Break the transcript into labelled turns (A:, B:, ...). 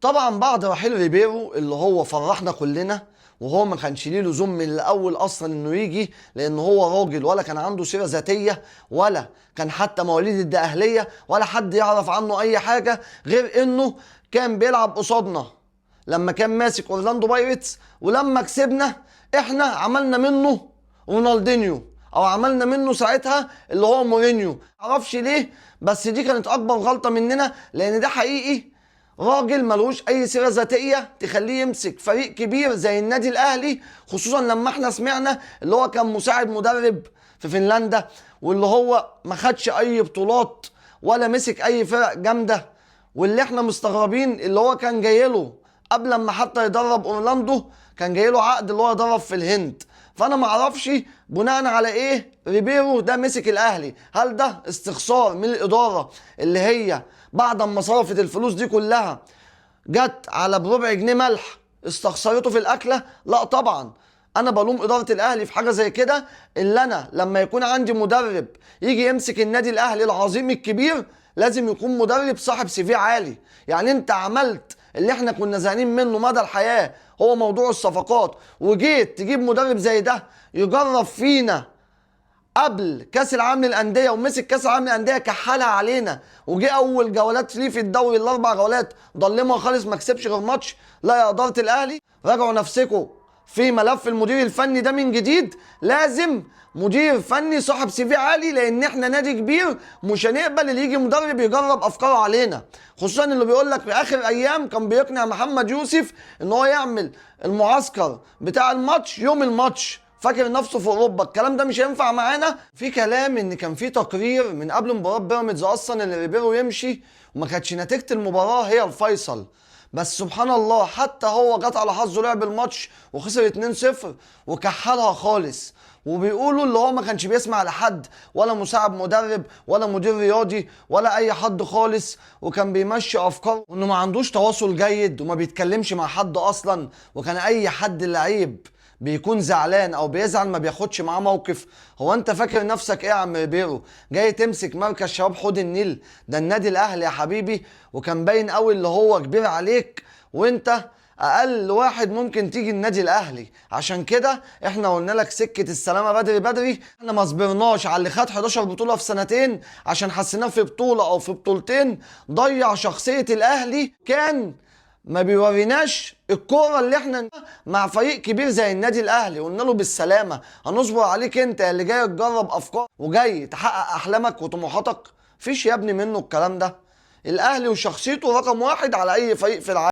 A: طبعا بعد رحيل ريبيرو اللي هو فرحنا كلنا، وهو ما كانش ليه لزوم من الاول اصلا انه يجي، لان هو راجل ولا كان عنده سيره ذاتيه، ولا كان حتى مواليد الدقهليه، ولا حد يعرف عنه اي حاجه غير انه كان بيلعب قصادنا لما كان ماسك اورلاندو بايرتس. ولما كسبنا احنا عملنا منه رونالدينيو، او عملنا منه ساعتها اللي هو مورينيو. معرفش ليه، بس دي كانت اكبر غلطه مننا، لان ده حقيقي راجل ملوش اي سيره ذاتيه تخليه يمسك فريق كبير زي النادي الاهلي، خصوصا لما احنا سمعنا اللي هو كان مساعد مدرب في فنلندا، واللي هو ما خدش اي بطولات ولا مسك اي فرق جامده. واللي احنا مستغربين اللي هو كان جاي له قبل ما حتى يدرب اورلاندو، كان جاي له عقد اللي هو يدرب في الهند. فانا ما اعرفش بناء على ايه ريبيرو ده مسك الاهلي. هل ده استخسار من الاداره اللي هي بعد ما صرفت الفلوس دي كلها جت على بربع جنيه ملح استخسرته في الاكله؟ لا طبعا. انا بلوم اداره الاهلي في حاجه زي كده. اللي انا لما يكون عندي مدرب يجي يمسك النادي الاهلي العظيم الكبير، لازم يكون مدرب صاحب سي في عالي. يعني انت عملت اللي احنا كنا زهقانين منه مدى الحياه، هو موضوع الصفقات، وجيت تجيب مدرب زي ده يجرب فينا قبل كاس العالم للانديه، ومسك كاس العالم للانديه كحلها علينا، وجي اول جولات ليه في الدوري الاربع جولات ضلمها خالص ما كسبش غير ماتش. لا يا اداره الاهلي، راجعوا نفسكم في ملف المدير الفني ده من جديد. لازم مدير فني صاحب سي في عالي، لان احنا نادي كبير مش هنقبل اللي يجي مدرب يجرب افكاره علينا. خصوصا اللي بيقول لك في اخر ايام كان بيقنع محمد يوسف ان هو يعمل المعسكر بتاع الماتش يوم الماتش، فاكر نفسه في اوروبا. الكلام ده مش هينفع معانا. في كلام ان كان في تقرير من قبل مباراه بيراميدز اصلا ان ريبيرو يمشي، وما كانتش نتيجه المباراه هي الفيصل. بس سبحان الله، حتى هو جت على حظه لعب الماتش وخسر 2-0 وكحلها خالص. وبيقولوا اللي هو ما كانش بيسمع لحد، ولا مساعد مدرب ولا مدير رياضي ولا اي حد خالص، وكان بيمشي افكاره، وانه ما عندوش تواصل جيد وما بيتكلمش مع حد اصلا. وكان اي حد لعيب بيكون زعلان او بيزعل ما بياخدش معاه موقف. هو انت فاكر نفسك ايه يا عم ريبيرو؟ جاي تمسك مركز شباب حوض النيل؟ ده النادي الاهلي يا حبيبي، وكان باين قوي اللي هو كبير عليك، وانت اقل واحد ممكن تيجي النادي الاهلي. عشان كده احنا قلنا لك سكه السلامه بدري بدري. احنا ما صبرناش على اللي خد 11 بطوله في سنتين عشان حسيناه في بطوله او في بطولتين ضيع شخصيه الاهلي. كان ما بيوريناش الكوره اللي احنا مع فريق كبير زي النادي الاهلي. قلنا له بالسلامه، هنصبر عليك انت اللي جاي تجرب افكار وجاي تحقق احلامك وطموحاتك؟ فيش يا ابني منه الكلام ده. الاهلي وشخصيته رقم واحد على اي فريق في العالم.